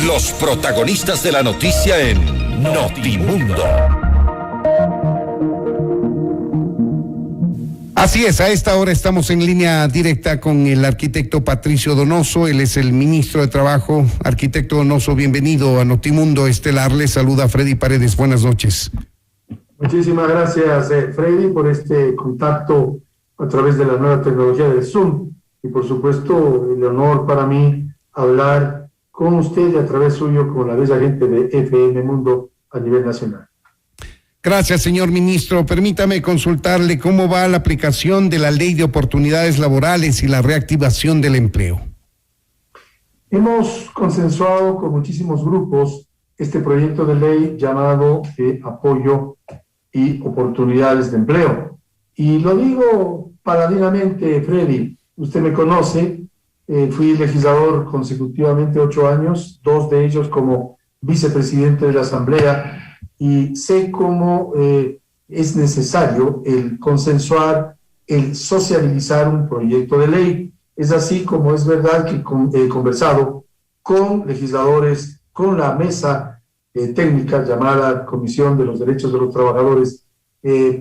Los protagonistas de la noticia en Notimundo. Así es, a esta hora estamos en línea directa con el arquitecto Patricio Donoso. Él es el ministro de Trabajo. Arquitecto Donoso, bienvenido a Notimundo Estelar. Le saluda Freddy Paredes. Buenas noches. Muchísimas gracias, Freddy, por este contacto a través de la nueva tecnología del Zoom. Y por supuesto, el honor para mí hablar con usted y a través suyo con la bella gente de FM Mundo a nivel nacional. Gracias, señor ministro. Permítame consultarle cómo va la aplicación de la Ley de Oportunidades Laborales y la reactivación del empleo. Hemos consensuado con muchísimos grupos este proyecto de ley llamado Apoyo y Oportunidades de Empleo. Y lo digo paladinamente, Freddy, usted me conoce, fui legislador consecutivamente 8 años, 2 de ellos como vicepresidente de la Asamblea, y sé cómo es necesario el consensuar, el sociabilizar un proyecto de ley. Es así como es verdad que he conversado con legisladores, con la mesa técnica llamada Comisión de los Derechos de los Trabajadores,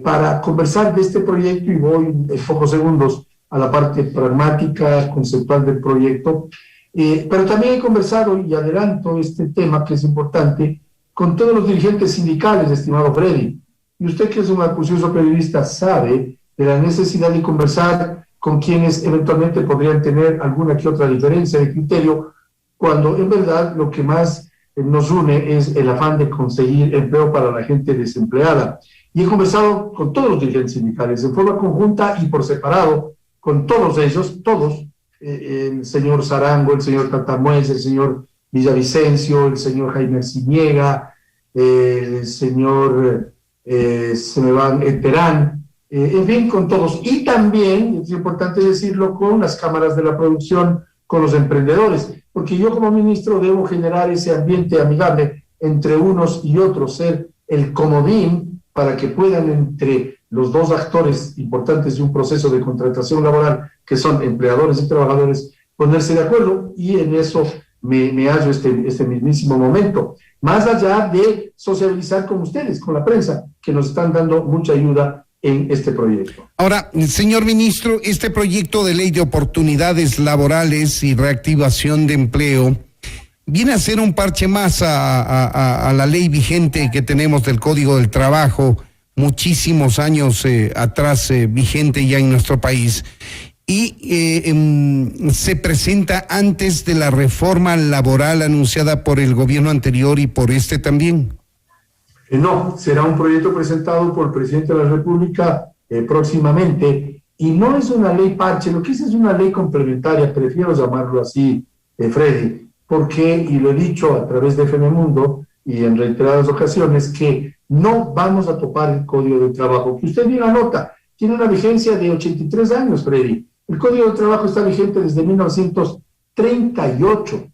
para conversar de este proyecto, y voy en pocos segundos a la parte pragmática, conceptual del proyecto. Pero también he conversado, y adelanto este tema que es importante, con todos los dirigentes sindicales, estimado Freddy. Y usted, que es un acucioso periodista, sabe de la necesidad de conversar con quienes eventualmente podrían tener alguna que otra diferencia de criterio, cuando en verdad lo que más nos une es el afán de conseguir empleo para la gente desempleada. Y he conversado con todos los dirigentes sindicales, en forma conjunta y por separado, con todos ellos, todos, el señor Zarango, el señor Tatamuez, el señor Villavicencio, el señor Jaime Arciniega, el señor Terán, en fin, con todos. Y también, es importante decirlo, con las cámaras de la producción, con los emprendedores, porque yo como ministro debo generar ese ambiente amigable entre unos y otros, ser el comodín para que puedan entre los dos actores importantes de un proceso de contratación laboral, que son empleadores y trabajadores, ponerse de acuerdo, y en eso me hallo este mismísimo momento, más allá de sociabilizar con ustedes, con la prensa, que nos están dando mucha ayuda en este proyecto. Ahora, señor ministro, este proyecto de ley de oportunidades laborales y reactivación de empleo viene a ser un parche más a la ley vigente que tenemos del Código del Trabajo, muchísimos años atrás vigente ya en nuestro país, y se presenta antes de la reforma laboral anunciada por el gobierno anterior y por este también. No, será un proyecto presentado por el presidente de la República próximamente, y no es una ley parche, lo que es una ley complementaria, prefiero llamarlo así, Freddy, porque, y lo he dicho a través de FM Mundo y en reiteradas ocasiones, que no vamos a topar el Código del Trabajo, que usted bien anota, tiene una vigencia de 83 años, Freddy. El Código del Trabajo está vigente desde 1938,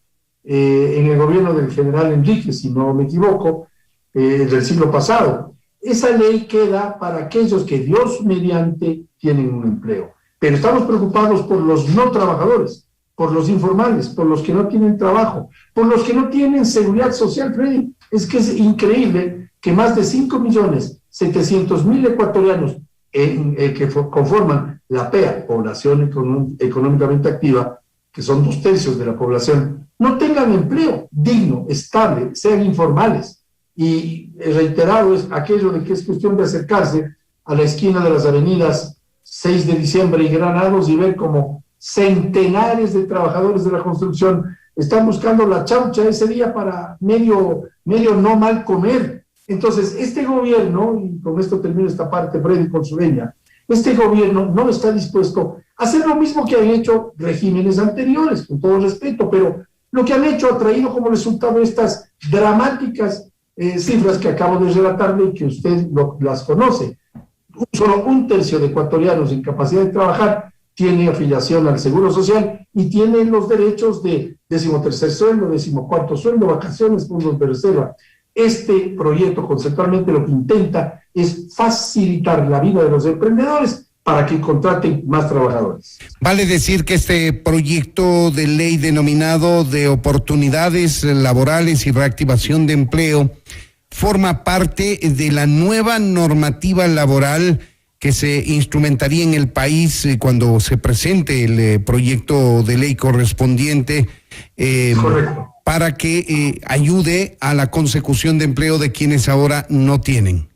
en el gobierno del general Enrique, si no me equivoco, del siglo pasado. Esa ley queda para aquellos que Dios mediante tienen un empleo. Pero estamos preocupados por los no trabajadores, por los informales, por los que no tienen trabajo, por los que no tienen seguridad social, Freddy. Es que es increíble que más de 5.700.000 ecuatorianos que conforman la PEA, población económicamente activa, que son 2/3 de la población, no tengan empleo digno, estable, sean informales. Y reiterado es aquello de que es cuestión de acercarse a la esquina de las avenidas 6 de diciembre y Granados y ver como centenares de trabajadores de la construcción están buscando la chaucha ese día para medio no mal comer. Entonces, este gobierno, y con esto termino esta parte, Freddy, con su veña, este gobierno no está dispuesto a hacer lo mismo que han hecho regímenes anteriores, con todo respeto, pero lo que han hecho ha traído como resultado estas dramáticas cifras que acabo de relatarle y que usted las conoce. Solo 1/3 de ecuatorianos en capacidad de trabajar tiene afiliación al Seguro Social y tiene los derechos de 13º sueldo, 14º sueldo, vacaciones, fondos de reserva. Este proyecto conceptualmente lo que intenta es facilitar la vida de los emprendedores para que contraten más trabajadores. Vale decir que este proyecto de ley denominado de oportunidades laborales y reactivación de empleo forma parte de la nueva normativa laboral que se instrumentaría en el país cuando se presente el proyecto de ley correspondiente para que ayude a la consecución de empleo de quienes ahora no tienen.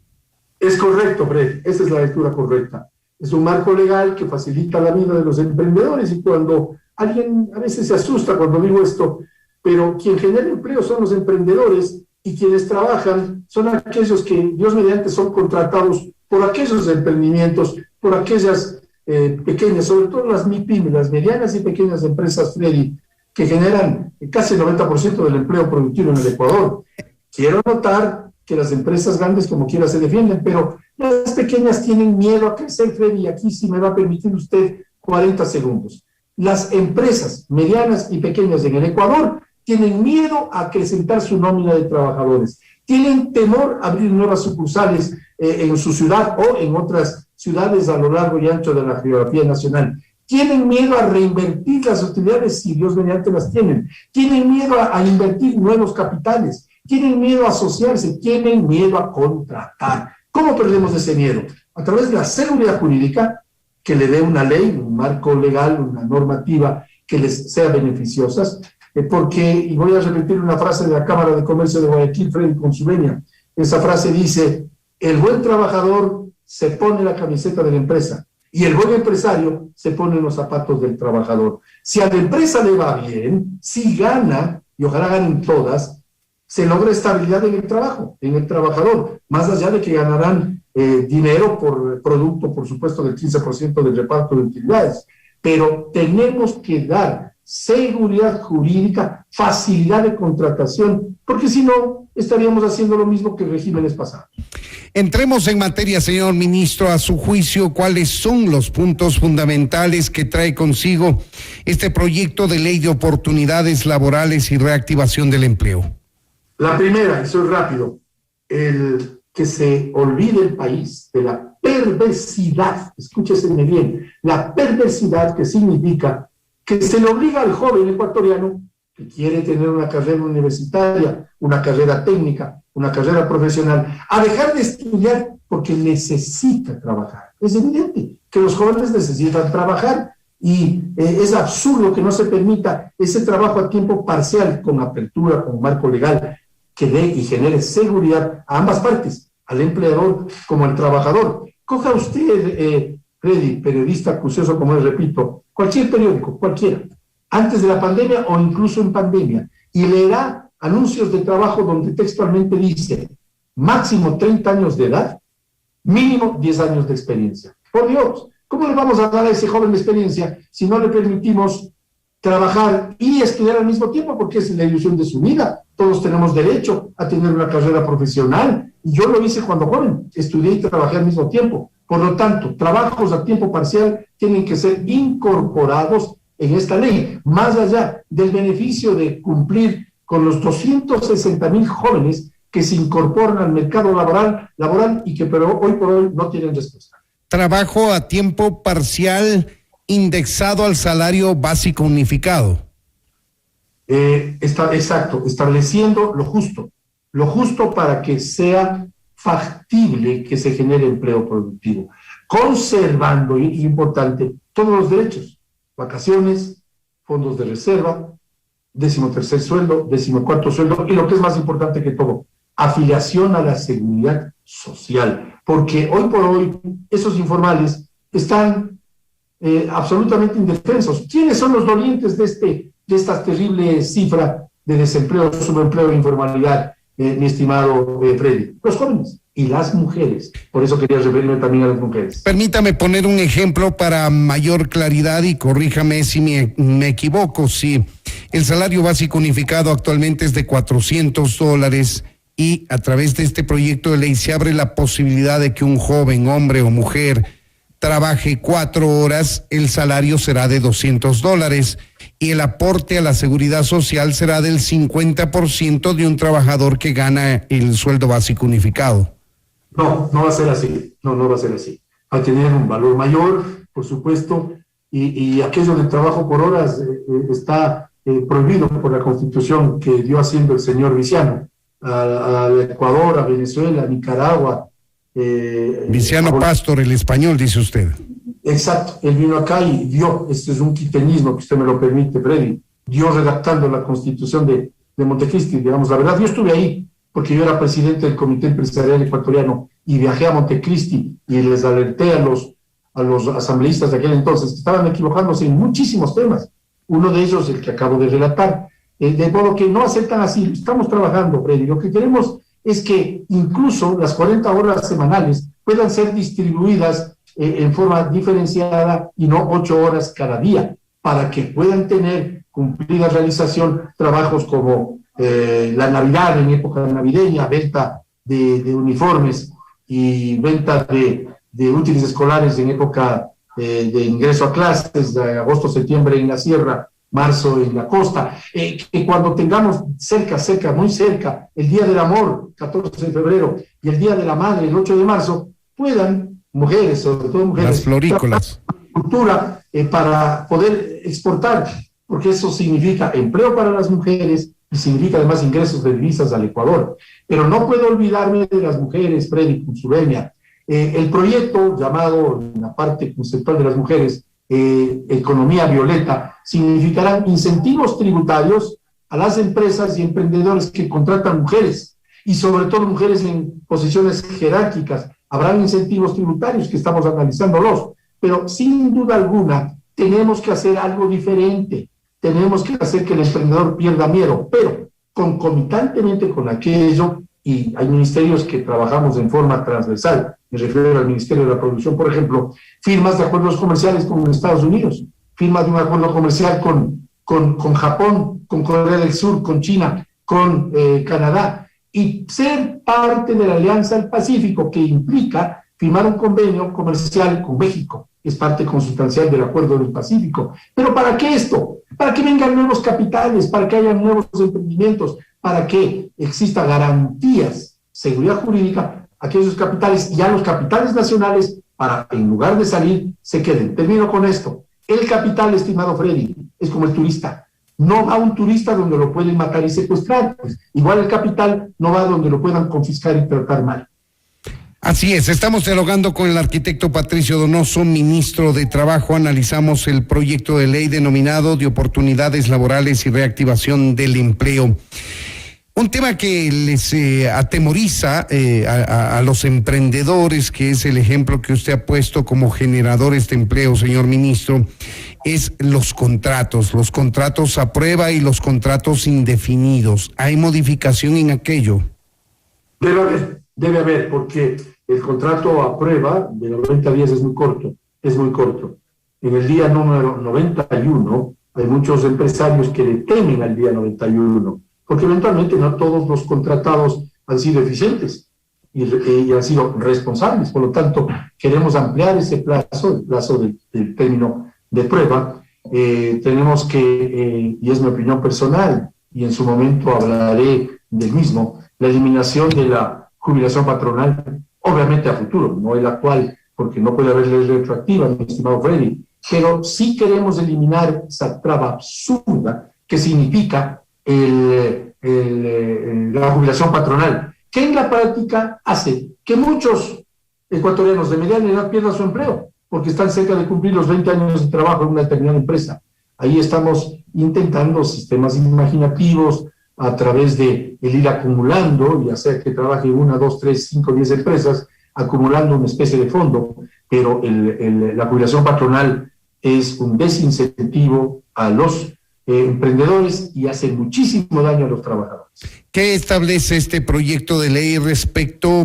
Es correcto, Fred, esa es la lectura correcta. Es un marco legal que facilita la vida de los emprendedores, y cuando alguien a veces se asusta cuando digo esto, pero quien genera empleo son los emprendedores, y quienes trabajan son aquellos que, Dios mediante, son contratados por aquellos emprendimientos, por aquellas pequeñas, sobre todo las MIPYME, las medianas y pequeñas empresas, Freddy, que generan casi el 90% del empleo productivo en el Ecuador. Quiero notar que las empresas grandes como quiera se defienden, pero las pequeñas tienen miedo a crecer, Freddy, y aquí sí me va a permitir usted 40 segundos. Las empresas medianas y pequeñas en el Ecuador tienen miedo a acrecentar su nómina de trabajadores, tienen temor a abrir nuevas sucursales en su ciudad o en otras ciudades a lo largo y ancho de la geografía nacional. Tienen miedo a reinvertir las utilidades, si Dios mediante las tienen. Tienen miedo a invertir nuevos capitales. Tienen miedo a asociarse. Tienen miedo a contratar. ¿Cómo perdemos ese miedo? A través de la seguridad jurídica, que le dé una ley, un marco legal, una normativa que les sea beneficiosas, porque, y voy a repetir una frase de la Cámara de Comercio de Guayaquil, Freddy, con su venia. Esa frase dice: el buen trabajador se pone la camiseta de la empresa y el buen empresario se pone los zapatos del trabajador. Si a la empresa le va bien, si gana, y ojalá ganen todas, se logra estabilidad en el trabajo, en el trabajador, más allá de que ganarán dinero por producto, por supuesto, del 15% del reparto de utilidades. Pero tenemos que dar seguridad jurídica, facilidad de contratación, porque si no, estaríamos haciendo lo mismo que regímenes pasados. Entremos en materia, señor ministro. A su juicio, ¿cuáles son los puntos fundamentales que trae consigo este proyecto de ley de oportunidades laborales y reactivación del empleo? La primera, y soy rápido, el que se olvide el país de la perversidad, escúcheseme bien, la perversidad que significa que se le obliga al joven ecuatoriano que quiere tener una carrera universitaria, una carrera técnica, una carrera profesional, a dejar de estudiar porque necesita trabajar. Es evidente que los jóvenes necesitan trabajar y es absurdo que no se permita ese trabajo a tiempo parcial con apertura, con marco legal, que dé y genere seguridad a ambas partes, al empleador como al trabajador. Coja usted, Freddy, periodista acucioso como él, repito, cualquier periódico, cualquiera, antes de la pandemia o incluso en pandemia, y leerá anuncios de trabajo donde textualmente dice: máximo 30 años de edad, mínimo 10 años de experiencia. Por Dios, ¿cómo le vamos a dar a ese joven experiencia si no le permitimos trabajar y estudiar al mismo tiempo? Porque es la ilusión de su vida. Todos tenemos derecho a tener una carrera profesional, y yo lo hice cuando joven, estudié y trabajé al mismo tiempo. Por lo tanto, trabajos a tiempo parcial tienen que ser incorporados en esta ley, más allá del beneficio de cumplir con los 260,000 jóvenes que se incorporan al mercado laboral y que pero hoy por hoy no tienen respuesta. Trabajo a tiempo parcial indexado al salario básico unificado. Exacto, estableciendo lo justo para que sea factible que se genere empleo productivo, conservando, y importante, todos los derechos: vacaciones, fondos de reserva, 13º sueldo, 14º sueldo, y lo que es más importante que todo, afiliación a la seguridad social, porque hoy por hoy esos informales están absolutamente indefensos. ¿Quiénes son los dolientes de esta terrible cifra de desempleo, subempleo e informalidad, mi estimado Freddy? Los jóvenes y las mujeres. Por eso quería referirme también a las mujeres. Permítame poner un ejemplo para mayor claridad y corríjame si me equivoco. Si el salario básico unificado actualmente es de $400 y a través de este proyecto de ley se abre la posibilidad de que un joven, hombre o mujer, trabaje 4 horas, el salario será de $200 y el aporte a la seguridad social será del 50% de un trabajador que gana el sueldo básico unificado. No va a ser así. No va a ser así. a tener un valor mayor, por supuesto, y aquello del trabajo por horas está prohibido por la Constitución que dio haciendo el señor Viciano a Ecuador, a Venezuela, a Nicaragua. Viciano Pastor, el español, dice usted. Exacto, él vino acá y dio, este es un quiteñismo, que usted me lo permite, Freddy, dio redactando la Constitución de Montecristi, digamos la verdad. Yo estuve ahí porque yo era presidente del Comité Empresarial Ecuatoriano y viajé a Montecristi y les alerté a los asambleístas de aquel entonces que estaban equivocándose en muchísimos temas. Uno de ellos, el que acabo de relatar. De modo que no aceptan así. Estamos trabajando, Freddy. Lo que queremos es que incluso las 40 horas semanales puedan ser distribuidas en forma diferenciada y no 8 horas cada día, para que puedan tener cumplida realización trabajos como la Navidad en época navideña, venta de uniformes y venta de útiles escolares en época de ingreso a clases, de agosto, septiembre en la sierra, marzo en la costa, que cuando tengamos cerca, muy cerca, el Día del Amor, 14 de febrero, y el Día de la Madre, el 8 de marzo, puedan mujeres, sobre todo mujeres, las florícolas, cultura para poder exportar, porque eso significa empleo para las mujeres y significa además ingresos de divisas al Ecuador. Pero no puedo olvidarme de las mujeres, Freddy, Consubeña. El proyecto llamado, en la parte conceptual de las mujeres, Economía Violeta, significarán incentivos tributarios a las empresas y emprendedores que contratan mujeres, y sobre todo mujeres en posiciones jerárquicas. Habrán incentivos tributarios que estamos analizándolos, pero sin duda alguna tenemos que hacer algo diferente. Tenemos que hacer que el emprendedor pierda miedo, pero concomitantemente con aquello, y hay ministerios que trabajamos en forma transversal, me refiero al Ministerio de la Producción, por ejemplo, firmas de acuerdos comerciales con Estados Unidos, firmas de un acuerdo comercial con Japón, con Corea del Sur, con China, con Canadá, y ser parte de la Alianza del Pacífico, que implica firmar un convenio comercial con México, es parte consustancial del Acuerdo del Pacífico. ¿Pero para qué esto? Para que vengan nuevos capitales, para que haya nuevos emprendimientos, para que exista garantías, seguridad jurídica a aquellos capitales y a los capitales nacionales, para que en lugar de salir se queden. Termino con esto. El capital, estimado Freddy, es como el turista. No va un turista donde lo pueden matar y secuestrar. Pues, igual el capital no va donde lo puedan confiscar y tratar mal. Así es, estamos dialogando con el arquitecto Patricio Donoso, ministro de Trabajo. Analizamos el proyecto de ley denominado de oportunidades laborales y reactivación del empleo. Un tema que les atemoriza a los emprendedores, que es el ejemplo que usted ha puesto como generadores de empleo, señor ministro, es los contratos a prueba y los contratos indefinidos. ¿Hay modificación en aquello? Debe haber, porque el contrato a prueba de 90 días es muy corto. En el día número 91 hay muchos empresarios que le temen al día 91, porque eventualmente no todos los contratados han sido eficientes y han sido responsables. Por lo tanto, queremos ampliar ese plazo, el plazo del término de prueba. Tenemos que, y es mi opinión personal, y en su momento hablaré del mismo, la eliminación de la jubilación patronal, obviamente a futuro, no el actual, porque no puede haber ley retroactiva, mi estimado Freddy, pero sí queremos eliminar esa traba absurda que significa la jubilación patronal, que en la práctica hace que muchos ecuatorianos de mediana edad pierdan su empleo, porque están cerca de cumplir los 20 años de trabajo en una determinada empresa. Ahí estamos intentando sistemas imaginativos, a través de el ir acumulando, ya sea que trabaje 1, 2, 3, 5, 10 empresas, acumulando una especie de fondo, pero la jubilación patronal es un desincentivo a los emprendedores y hace muchísimo daño a los trabajadores. ¿Qué establece este proyecto de ley respecto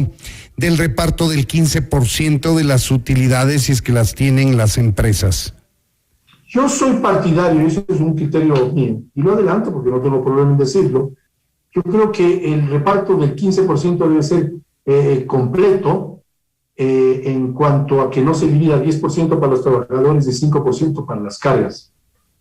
del reparto del 15% de las utilidades, si es que las tienen las empresas? Yo soy partidario, y eso es un criterio mío, y lo adelanto porque no tengo problema en decirlo. Yo creo que el reparto del 15% debe ser completo en cuanto a que no se divida 10% para los trabajadores y 5% para las cargas.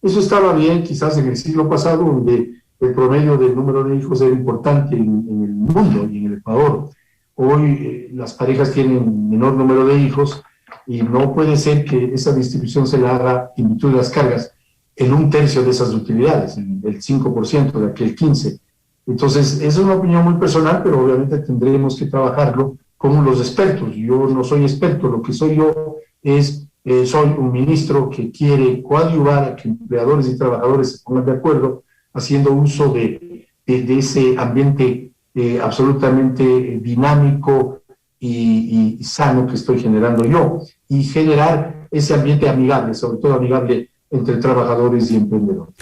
Eso estaba bien quizás en el siglo pasado, donde el promedio del número de hijos era importante en el mundo y en el Ecuador. Hoy las parejas tienen menor número de hijos y no puede ser que esa distribución se la haga en virtud de las cargas en un tercio de esas utilidades, en el 5% de aquel 15%. Entonces, es una opinión muy personal, pero obviamente tendremos que trabajarlo con los expertos. Yo no soy experto, lo que soy yo es, soy un ministro que quiere coadyuvar a que empleadores y trabajadores se pongan de acuerdo, haciendo uso de ese ambiente absolutamente dinámico y sano que estoy generando yo, y generar ese ambiente amigable, sobre todo amigable entre trabajadores y emprendedores.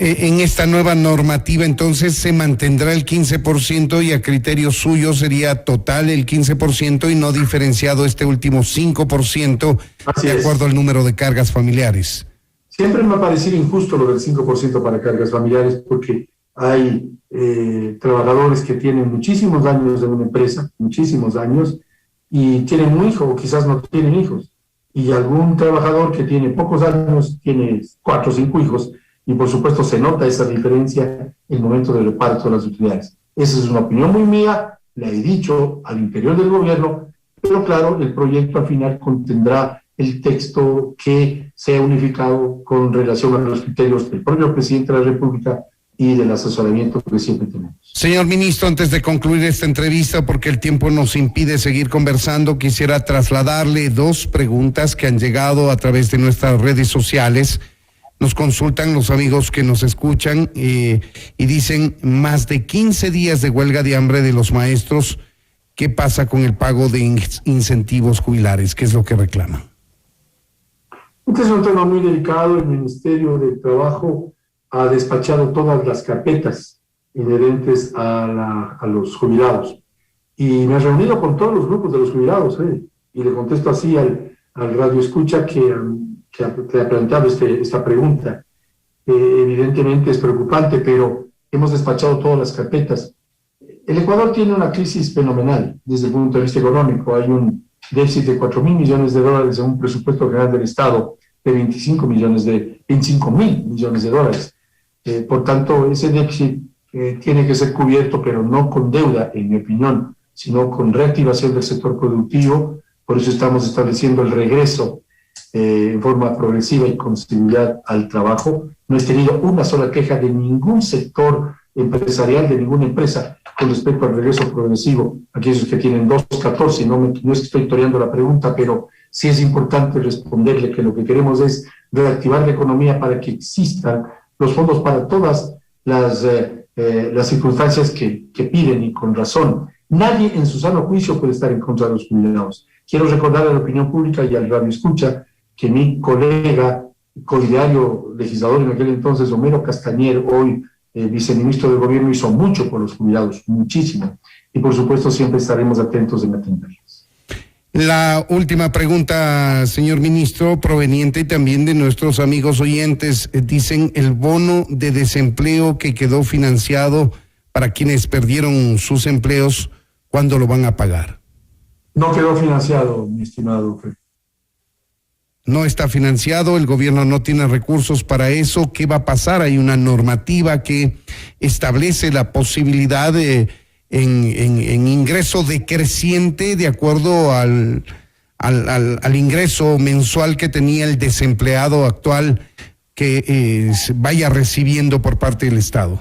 En esta nueva normativa, entonces, se mantendrá el 15% y a criterio suyo sería total el 15% y no diferenciado este último 5% de acuerdo al número de cargas familiares. Siempre me ha parecido injusto lo del 5% para cargas familiares, porque hay trabajadores que tienen muchísimos años en una empresa, muchísimos años, y tienen un hijo o quizás no tienen hijos. Y algún trabajador que tiene pocos años tiene 4 o 5 hijos, y por supuesto se nota esa diferencia en el momento del reparto de las utilidades. Esa es una opinión muy mía, la he dicho al interior del gobierno, pero claro, el proyecto al final contendrá el texto que sea unificado con relación a los criterios del propio presidente de la República y del asesoramiento que siempre tenemos. Señor ministro, antes de concluir esta entrevista, porque el tiempo nos impide seguir conversando, quisiera trasladarle 2 preguntas que han llegado a través de nuestras redes sociales. Nos consultan los amigos que nos escuchan y dicen, más de 15 días de huelga de hambre de los maestros, ¿qué pasa con el pago de incentivos jubilares? ¿Qué es lo que reclaman? Este es un tema muy delicado. El Ministerio de Trabajo ha despachado todas las carpetas inherentes a los jubilados. Y me he reunido con todos los grupos de los jubilados, y le contesto así al radio escucha que ha planteado esta pregunta. Evidentemente es preocupante, pero hemos despachado todas las carpetas. El Ecuador tiene una crisis fenomenal desde el punto de vista económico. Hay un déficit de 4.000 millones de dólares en un presupuesto general del Estado de 25.000 millones de dólares. Por tanto, ese déficit tiene que ser cubierto, pero no con deuda, en mi opinión, sino con reactivación del sector productivo. Por eso estamos estableciendo el regreso en forma progresiva y con seguridad al trabajo. No he tenido una sola queja de ningún sector empresarial, de ninguna empresa, con respecto al regreso progresivo. Aquellos que tienen 2.14, no es que estoy toreando la pregunta, pero sí es importante responderle que lo que queremos es reactivar la economía para que existan los fondos para todas las circunstancias que piden, y con razón. Nadie en su sano juicio puede estar en contra de los jubilados. Quiero recordar a la opinión pública y al radio escucha que mi colega, coideario legislador en aquel entonces, Homero Castañer, hoy viceministro del gobierno, hizo mucho por los jubilados, muchísimo. Y por supuesto siempre estaremos atentos en atenderlos. La última pregunta, señor ministro, proveniente también de nuestros amigos oyentes, dicen el bono de desempleo que quedó financiado para quienes perdieron sus empleos, ¿cuándo lo van a pagar? No quedó financiado, mi estimado Fred. No está financiado, el gobierno no tiene recursos para eso. ¿Qué va a pasar? Hay una normativa que establece la posibilidad de en ingreso decreciente de acuerdo al ingreso mensual que tenía el desempleado actual que vaya recibiendo por parte del Estado.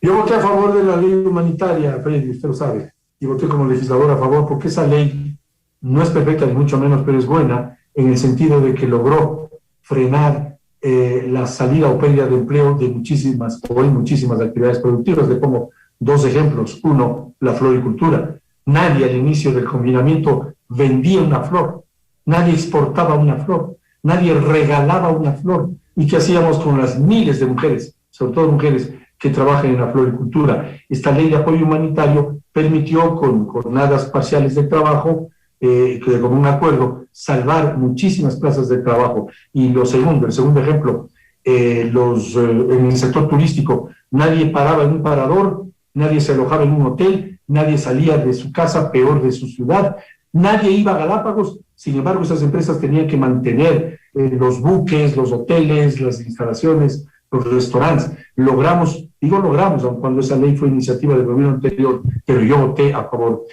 Yo voté a favor de la ley humanitaria, Freddy, usted lo sabe, y voté como legislador a favor porque esa ley no es perfecta ni mucho menos, pero es buena en el sentido de que logró frenar la salida o pérdida de empleo de muchísimas actividades productivas. Le pongo 2 ejemplos. Uno, la floricultura. Nadie al inicio del confinamiento vendía una flor, nadie exportaba una flor, nadie regalaba una flor. ¿Y qué hacíamos con las miles de mujeres, sobre todo mujeres que trabajan en la floricultura? Esta ley de apoyo humanitario permitió con jornadas parciales de trabajo, que de común acuerdo, salvar muchísimas plazas de trabajo. Y el segundo ejemplo, en el sector turístico, nadie paraba en un parador, nadie se alojaba en un hotel, nadie salía de su casa, peor de su ciudad, nadie iba a Galápagos. Sin embargo, esas empresas tenían que mantener los buques, los hoteles, las instalaciones, los restaurantes. Logramos, aun cuando esa ley fue iniciativa del gobierno anterior, pero yo voté a favor,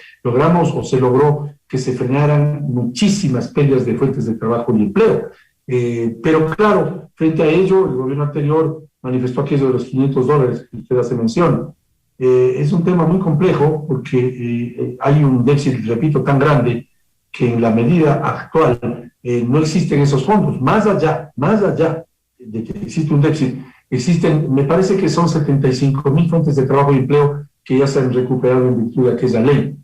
se logró que se frenaran muchísimas pérdidas de fuentes de trabajo y empleo. Pero claro, frente a ello, el gobierno anterior manifestó aquello de los $500 que usted hace mención. Es un tema muy complejo porque hay un déficit, repito, tan grande que en la medida actual no existen esos fondos. Más allá de que existe un déficit, existen, me parece que son 75,000 fuentes de trabajo y empleo que ya se han recuperado en virtud de aquella ley.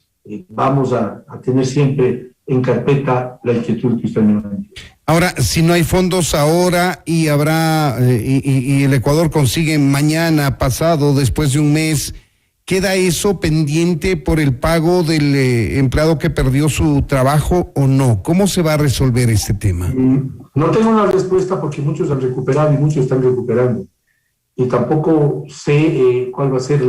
Vamos a tener siempre en carpeta la inquietud que usted me ha dicho. Ahora, si no hay fondos ahora y habrá, y el Ecuador consigue mañana, pasado, después de un mes, ¿queda eso pendiente por el pago del empleado que perdió su trabajo o no? ¿Cómo se va a resolver este tema? No tengo una respuesta porque muchos han recuperado y muchos están recuperando. Y tampoco sé cuál va a ser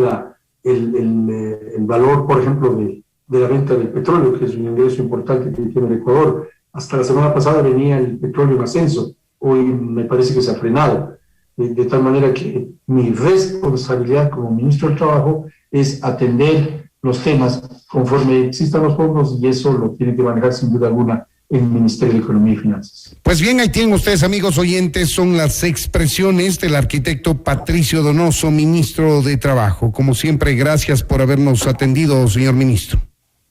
el valor, por ejemplo, de la venta del petróleo, que es un ingreso importante que tiene el Ecuador. Hasta la semana pasada venía el petróleo en ascenso, hoy me parece que se ha frenado. De tal manera que mi responsabilidad como ministro del Trabajo es atender los temas conforme existan los fondos y eso lo tiene que manejar sin duda alguna el Ministerio de Economía y Finanzas. Pues bien, ahí tienen ustedes, amigos oyentes, son las expresiones del arquitecto Patricio Donoso, ministro de Trabajo. Como siempre, gracias por habernos atendido, señor ministro.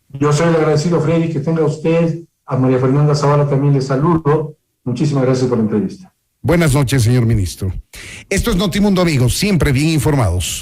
Yo soy el agradecido, Freddy, que tenga usted, a María Fernanda Zavala también le saludo. Muchísimas gracias por la entrevista. Buenas noches, señor ministro. Esto es Notimundo, amigos, siempre bien informados.